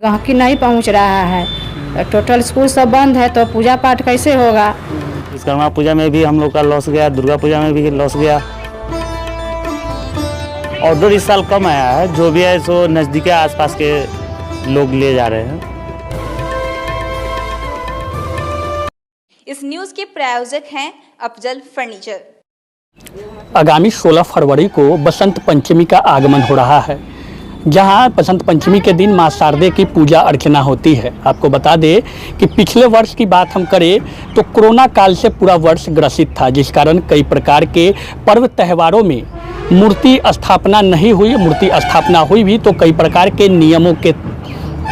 गाहकी नहीं पहुंच रहा है। टोटल स्कूल सब बंद है तो पूजा पाठ कैसे होगा। विश्वकर्मा पूजा में भी हम लोग का लॉस गया, दुर्गा पूजा में भी लॉस गया। ऑर्डर इस साल कम आया है, जो भी है सो नज़दीक के आसपास के लोग ले जा रहे हैं। इस न्यूज़ के प्रायोजक हैं अफजल फर्नीचर। आगामी 16 फरवरी को बसंत पंचमी का आगमन हो रहा है, जहां बसंत पंचमी के दिन मां शारदे की पूजा अर्चना होती है। आपको बता दें कि पिछले वर्ष की बात हम करें तो कोरोना काल से पूरा वर्ष ग्रसित था, जिस कारण कई प्रकार के पर्व त्योहारों में मूर्ति स्थापना नहीं हुई। मूर्ति स्थापना हुई भी तो कई प्रकार के नियमों के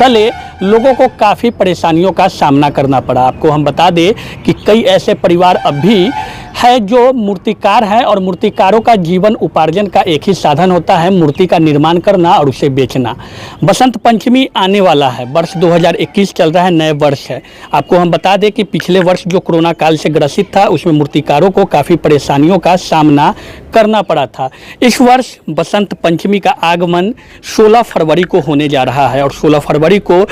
तले लोगों को काफ़ी परेशानियों का सामना करना पड़ा। आपको हम बता दें कि कई ऐसे परिवार अब भी है जो मूर्तिकार हैं और मूर्तिकारों का जीवन उपार्जन का एक ही साधन होता है मूर्ति का निर्माण करना और उसे बेचना। बसंत पंचमी आने वाला है, वर्ष 2021 चल रहा है, नए वर्ष है। आपको हम बता दें कि पिछले वर्ष जो कोरोना काल से ग्रसित था उसमें मूर्तिकारों को काफ़ी परेशानियों का सामना करना पड़ा था। इस वर्ष बसंत पंचमी का आगमन 16 फरवरी को होने जा रहा है और 16 फरवरी को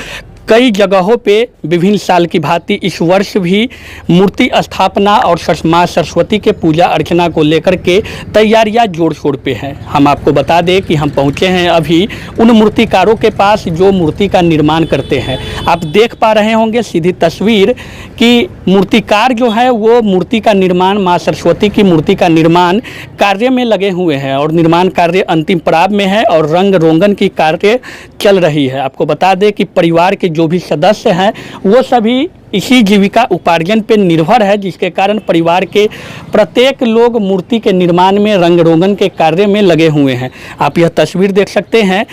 कई जगहों पे विभिन्न साल की भांति इस वर्ष भी मूर्ति स्थापना और मां सरस्वती के पूजा अर्चना को लेकर के तैयारियां जोर शोर पे हैं। हम आपको बता दें कि हम पहुंचे हैं अभी उन मूर्तिकारों के पास जो मूर्ति का निर्माण करते हैं। आप देख पा रहे होंगे सीधी तस्वीर कि मूर्तिकार जो है वो मूर्ति का निर्माण, मां सरस्वती की मूर्ति का निर्माण कार्य में लगे हुए हैं और निर्माण कार्य अंतिम पड़ाव में है और रंग रोगन की कार्य चल रही है। आपको बता दें कि परिवार के जो भी सदस्य हैं वो सभी इसी जीविका उपार्जन पर निर्भर है, जिसके कारण परिवार के प्रत्येक लोग मूर्ति के निर्माण में, रंग रोगन के कार्य में लगे हुए हैं। आप यह तस्वीर देख सकते हैं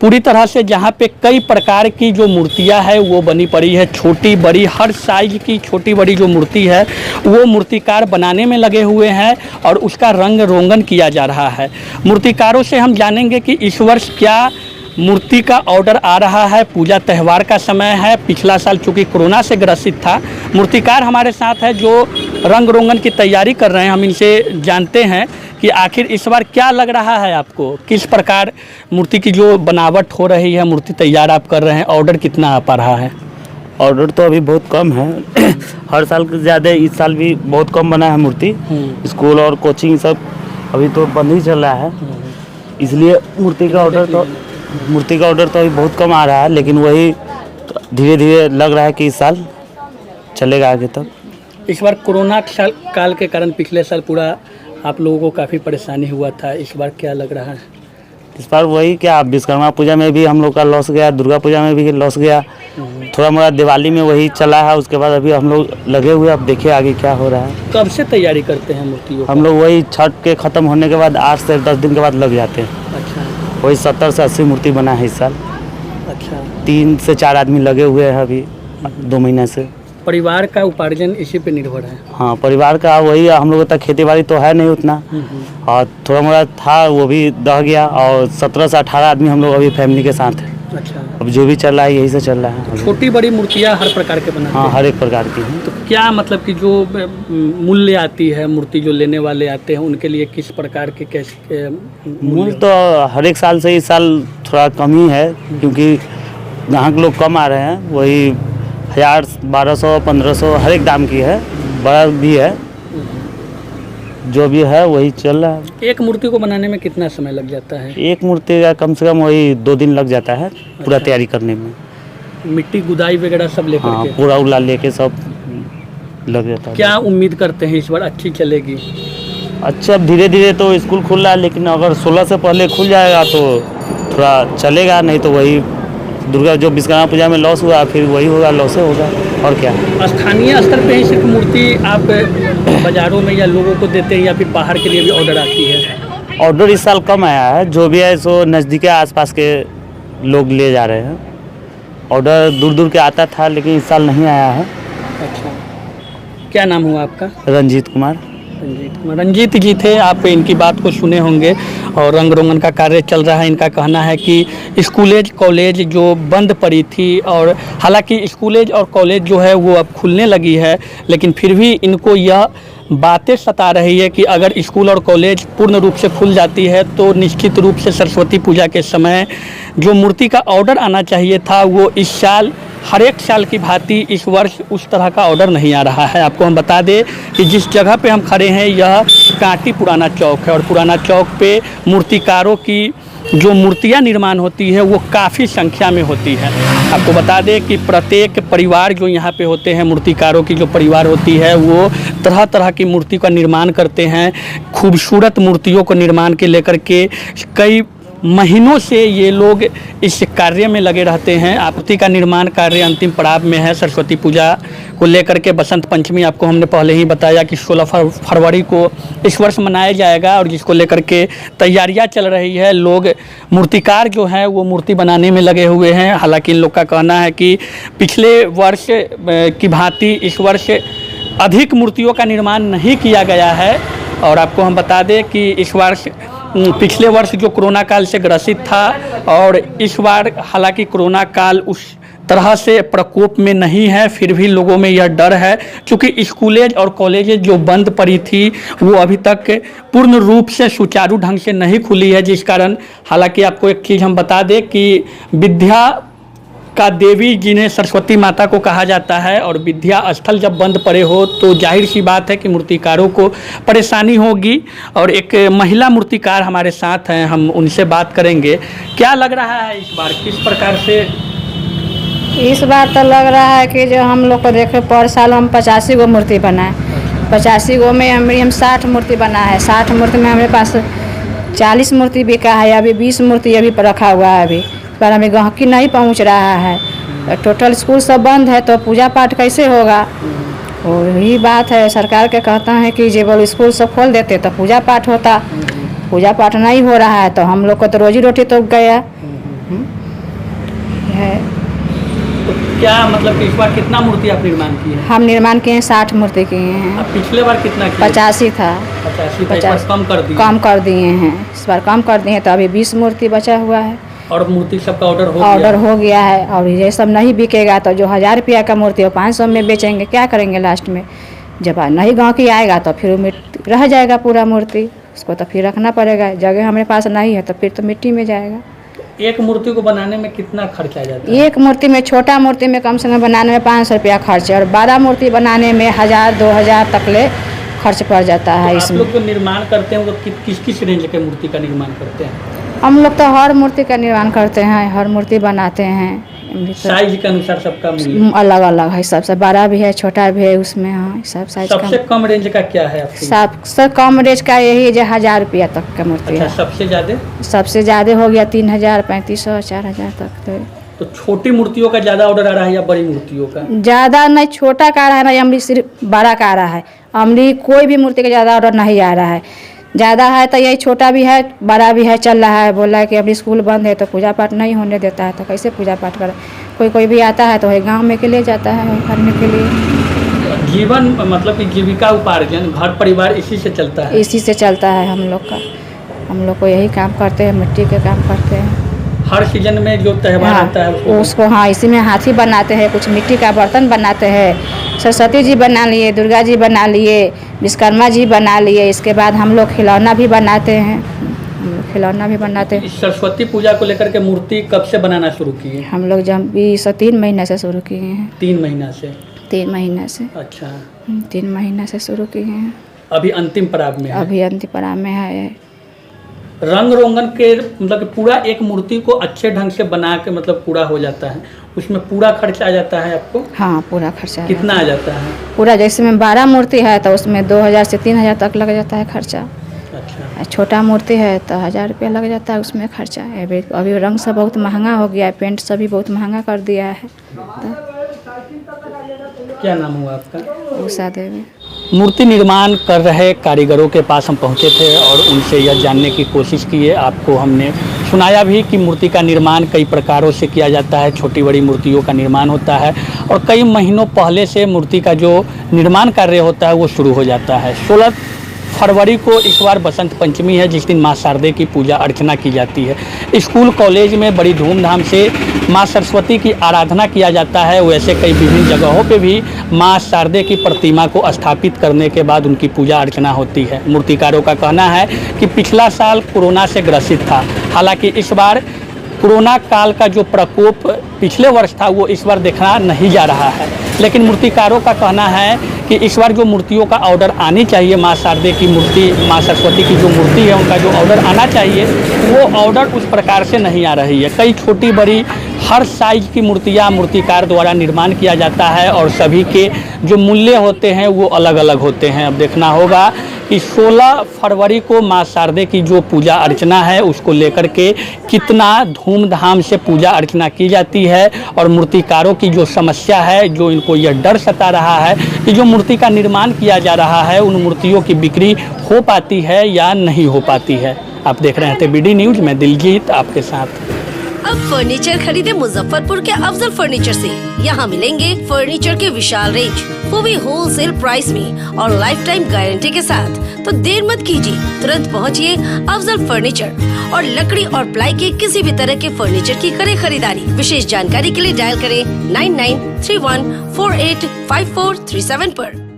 पूरी तरह से, जहाँ पे कई प्रकार की जो मूर्तियां है वो बनी पड़ी है, छोटी बड़ी हर साइज की छोटी बड़ी जो मूर्ति है वो मूर्तिकार बनाने में लगे हुए हैं और उसका रंग रोगन किया जा रहा है। मूर्तिकारों से हम जानेंगे कि इस वर्ष क्या मूर्ति का ऑर्डर आ रहा है। पूजा त्यौहार का समय है, पिछला साल चूँकि कोरोना से ग्रसित था। मूर्तिकार हमारे साथ है जो रंग रोगन की तैयारी कर रहे हैं। हम इनसे जानते हैं कि आखिर इस बार क्या लग रहा है आपको, किस प्रकार मूर्ति की जो बनावट हो रही है, मूर्ति तैयार आप कर रहे हैं, ऑर्डर कितना आ पा रहा है। ऑर्डर तो अभी बहुत कम है हर साल के ज़्यादा इस साल भी बहुत कम बना है मूर्ति। स्कूल और कोचिंग सब अभी तो बंद ही चल रहा है, इसलिए मूर्ति का ऑर्डर तो अभी बहुत कम आ रहा है, लेकिन वही धीरे धीरे लग रहा है कि इस साल चलेगा आगे तक। इस बार कोरोना काल के कारण पिछले साल पूरा आप लोगों को काफ़ी परेशानी हुआ था, इस बार क्या लग रहा है। इस बार वही क्या, विश्वकर्मा पूजा में भी हम लोग का लॉस गया, दुर्गा पूजा में भी लॉस गया, थोड़ा मोड़ा दिवाली में वही चला है। उसके बाद अभी हम लोग लगे हुए, अब देखिए आगे क्या हो रहा है। कब से तैयारी करते हैं मूर्तियों? हम लोग वही छठ के ख़त्म होने के बाद 8 से 10 दिन के बाद लग जाते हैं। अच्छा, वही 70 से 80 मूर्ति बना है इस साल। अच्छा, 3 से 4 आदमी लगे हुए हैं अभी 2 महीने से। परिवार का उपार्जन इसी पे निर्भर है। हाँ, परिवार का वही, हम लोगों तक खेती बाड़ी तो है नहीं उतना, और थोड़ा मोड़ा था वो भी दह गया, और 17 से 18 आदमी हम लोग अभी फैमिली के साथ हैं। अच्छा, अब जो भी चल रहा है यही से चल रहा है। छोटी बड़ी मूर्तियाँ हर प्रकार के बनाते हैं। हाँ, हर एक प्रकार की हैं। तो क्या मतलब कि जो मूल्य आती है मूर्ति, जो लेने वाले आते हैं उनके लिए किस प्रकार के कैसे मूल्य तो हर एक साल से इस साल थोड़ा कम ही है, क्योंकि ग्राहक लोग कम आ रहे हैं। वही 1000, 1200, 1500 हर एक दाम की है, बड़ा भी है, जो भी है वही चल रहा है। एक मूर्ति को बनाने में कितना समय लग जाता है? एक मूर्ति का कम से कम वही 2 दिन लग जाता है पूरा तैयारी करने में। मिट्टी गुदाई वगैरह सब लेकर हाँ, के पूरा उला लेके सब लग जाता है। क्या उम्मीद करते हैं इस बार अच्छी चलेगी? अच्छा, अब धीरे धीरे तो स्कूल खुल रहा है, लेकिन अगर 16 से पहले खुल जाएगा तो थोड़ा चलेगा, नहीं तो वही दुर्गा जो विश्वकर्मा पूजा में लॉस हुआ फिर वही होगा, लॉस होगा और क्या। स्थानीय स्तर पे ही सिर्फ मूर्ति आप बाज़ारों में या लोगों को देते हैं या फिर बाहर के लिए भी ऑर्डर आती है? ऑर्डर इस साल कम आया है, जो भी है सो नज़दीक के आसपास के लोग ले जा रहे हैं। ऑर्डर दूर दूर के आता था, लेकिन इस साल नहीं आया है। अच्छा, क्या नाम हुआ आपका? रंजीत कुमार। रंजीत जी थे, आप इनकी बात को सुने होंगे और रंग रोगन का कार्य चल रहा है। इनका कहना है कि स्कूलेज कॉलेज जो बंद पड़ी थी, और हालांकि स्कूलेज और कॉलेज जो है वो अब खुलने लगी है, लेकिन फिर भी इनको यह बातें सता रही है कि अगर स्कूल और कॉलेज पूर्ण रूप से खुल जाती है तो निश्चित रूप से सरस्वती पूजा के समय जो मूर्ति का ऑर्डर आना चाहिए था वो इस साल हर एक साल की भांति इस वर्ष उस तरह का ऑर्डर नहीं आ रहा है। आपको हम बता दें कि जिस जगह पे हम खड़े हैं यह कांटी पुराना चौक है, और पुराना चौक पे मूर्तिकारों की जो मूर्तियां निर्माण होती है वो काफ़ी संख्या में होती है। आपको बता दें कि प्रत्येक परिवार जो यहाँ पे होते हैं, मूर्तिकारों की जो परिवार होती है वो तरह तरह की मूर्ति का निर्माण करते हैं। खूबसूरत मूर्तियों को निर्माण के लेकर के कई महीनों से ये लोग इस कार्य में लगे रहते हैं। मूर्ति का निर्माण कार्य अंतिम पड़ाव में है। सरस्वती पूजा को लेकर के बसंत पंचमी आपको हमने पहले ही बताया कि 16 फरवरी को इस वर्ष मनाया जाएगा, और जिसको लेकर के तैयारियां चल रही है। लोग मूर्तिकार जो हैं वो मूर्ति बनाने में लगे हुए हैं। हालांकि इन लोग का कहना है कि पिछले वर्ष की भांति इस वर्ष अधिक मूर्तियों का निर्माण नहीं किया गया है। और आपको हम बता दें कि इस वर्ष पिछले वर्ष जो कोरोना काल से ग्रसित था, और इस बार हालांकि कोरोना काल उस तरह से प्रकोप में नहीं है, फिर भी लोगों में यह डर है क्योंकि स्कूलेज और कॉलेजेज जो बंद पड़ी थी वो अभी तक पूर्ण रूप से सुचारू ढंग से नहीं खुली है। जिस कारण हालांकि आपको एक चीज़ हम बता दें कि विद्या का देवी जिन्हें सरस्वती माता को कहा जाता है, और विद्या स्थल जब बंद पड़े हो तो जाहिर सी बात है कि मूर्तिकारों को परेशानी होगी। और एक महिला मूर्तिकार हमारे साथ हैं, हम उनसे बात करेंगे। क्या लग रहा है इस बार, किस प्रकार से? इस बार तो लग रहा है कि जो हम लोग को देखे पर साल हम 85 गो मूर्ति बनाए, 85 गो में हम 60 मूर्ति बना है। 60 मूर्ति में हमारे पास 40 मूर्ति बिका है, अभी 20 मूर्ति अभी पर रखा हुआ है। अभी पर हमें गहकी नहीं पहुंच रहा है। टोटल स्कूल सब बंद है तो पूजा पाठ कैसे होगा? वही बात है, सरकार के कहता है कि जब स्कूल सब खोल देते तो पूजा पाठ होता। पूजा पाठ नहीं हो रहा है तो हम लोग को तो रोजी रोटी तो गया है। तो क्या मतलब कि इस बार कितना मूर्ति आप निर्माण किए हैं? हम निर्माण किए हैं 60 मूर्ति किए हैं। अब पिछले बार कितना किए? 85 था। 85 कम कर दिए? कम कर दिए हैं, इस बार कम कर दिए हैं तो अभी 20 मूर्ति बचा हुआ है। और मूर्ति सबका ऑर्डर हो गया है। और ये सब नहीं बिकेगा तो जो 1000 रुपया का मूर्ति वो 500 में बेचेंगे, क्या करेंगे लास्ट में? जब नहीं गाँव की आएगा तो फिर रह जाएगा पूरा मूर्ति, उसको तो फिर रखना पड़ेगा। जगह हमारे पास नहीं है तो फिर तो मिट्टी में जाएगा। एक मूर्ति को बनाने में कितना खर्च आ जाता है? एक मूर्ति में, छोटा मूर्ति में कम से कम बनाने में 500 रुपया खर्च है, और बड़ा मूर्ति बनाने में 1000-2000 तक ले खर्च पड़ जाता है। इसमें आप लोग जो निर्माण करते हैं वो किस किस रेंज के मूर्ति का निर्माण करते हैं? हम लोग तो हर मूर्ति का निर्माण करते हैं, हर मूर्ति बनाते हैं। साइज के अनुसार सबका अलग अलग है, सबसे बड़ा भी है, छोटा भी है उसमें। हाँ, सब साइज। सबसे कम रेंज का क्या है? सबसे कम रेंज का यही जो 1000 रुपया तक का मूर्ति है। सबसे ज़्यादा हो गया 3000, 3500, 4000 तक। तो छोटी मूर्तियों का ज़्यादा ऑर्डर आ रहा है या बड़ी मूर्तियों का? ज़्यादा नहीं, छोटा का आ रहा है ना, अमली सिर्फ बड़ा का आ रहा है। अमली कोई भी मूर्ति का ज़्यादा ऑर्डर नहीं आ रहा है। ज़्यादा है तो यही छोटा भी है, बड़ा भी है, चल रहा है। बोला है कि अभी स्कूल बंद है तो पूजा पाठ नहीं होने देता है, तो कैसे पूजा पाठ करे? कोई भी आता है तो वही गांव में के लिए जाता है करने के लिए। जीवन मतलब कि जीविका उपार्जन घर परिवार इसी से चलता है? इसी से चलता है हम लोग का। हम लोग को यही काम करते हैं, मिट्टी के काम करते हैं। हर सीजन में जो त्यौहार आता है उसको हाँ इसी में हाथी बनाते हैं, कुछ मिट्टी का बर्तन बनाते हैं। सरस्वती जी बना लिए, दुर्गा जी बना लिए, विश्वकर्मा जी बना लिए। इसके बाद हम लोग खिलौना भी बनाते हैं, सरस्वती पूजा को लेकर के मूर्ति कब से बनाना शुरू किए? हम लोग जब 3 महीने से शुरू किए हैं। 3 महीना से? 3 महीना से। अच्छा, 3 महीना से शुरू किए हैं। अभी अंतिम पड़ाव में है? अभी अंतिम पड़ाव में है। रंग रोगन के मतलब पूरा एक मूर्ति को अच्छे ढंग से बना के मतलब पूरा हो जाता है, उसमें पूरा खर्च आ जाता है आपको? हाँ, पूरा खर्चा। कितना आ जाता है? पूरा जैसे में 12 मूर्ति है तो उसमें 2000 से 3000 तक लग जाता है खर्चा। अच्छा। छोटा मूर्ति है तो 1000 रुपया लग जाता है उसमें खर्चा। अभी रंग सब बहुत महंगा हो गया है, पेंट सभी बहुत महंगा कर दिया है। क्या नाम हुआ आपका? उषा देवी। मूर्ति निर्माण कर रहे कारीगरों के पास हम पहुंचे थे और उनसे यह जानने की कोशिश की है। आपको हमने सुनाया भी कि मूर्ति का निर्माण कई प्रकारों से किया जाता है, छोटी बड़ी मूर्तियों का निर्माण होता है और कई महीनों पहले से मूर्ति का जो निर्माण कार्य होता है वो शुरू हो जाता है। 16 फरवरी को इस बार बसंत पंचमी है, जिस दिन माँ शारदे की पूजा अर्चना की जाती है। स्कूल कॉलेज में बड़ी धूमधाम से माँ सरस्वती की आराधना किया जाता है। वैसे कई विभिन्न जगहों पे भी माँ शारदे की प्रतिमा को स्थापित करने के बाद उनकी पूजा अर्चना होती है। मूर्तिकारों का कहना है कि पिछला साल कोरोना से ग्रसित था, हालांकि इस बार कोरोना काल का जो प्रकोप पिछले वर्ष था वो इस बार देखना नहीं जा रहा है। लेकिन मूर्तिकारों का कहना है कि इस बार जो मूर्तियों का ऑर्डर आनी चाहिए, माँ शारदे की मूर्ति, माँ सरस्वती की जो मूर्ति है उनका जो ऑर्डर आना चाहिए वो ऑर्डर उस प्रकार से नहीं आ रही है। कई छोटी बड़ी हर साइज की मूर्तियाँ मूर्तिकार द्वारा निर्माण किया जाता है और सभी के जो मूल्य होते हैं वो अलग अलग होते हैं। अब देखना होगा कि 16 फरवरी को माँ शारदे की जो पूजा अर्चना है उसको लेकर के कितना धूमधाम से पूजा अर्चना की जाती है और मूर्तिकारों की जो समस्या है, जो इनको यह डर सता रहा है कि जो मूर्ति का निर्माण किया जा रहा है उन मूर्तियों की बिक्री हो पाती है या नहीं हो पाती है। आप देख रहे थे BD न्यूज़, मैं दिलजीत आपके साथ। अब फर्नीचर खरीदे मुजफ्फरपुर के अफजल फर्नीचर से। यहाँ मिलेंगे फर्नीचर के विशाल रेंज, वो भी होलसेल प्राइस में और लाइफ टाइम गारंटी के साथ। तो देर मत कीजिए, तुरंत पहुँचिए अफजल फर्नीचर और लकड़ी और प्लाई के किसी भी तरह के फर्नीचर की करें खरीदारी। विशेष जानकारी के लिए डायल करें 9931485437 पर।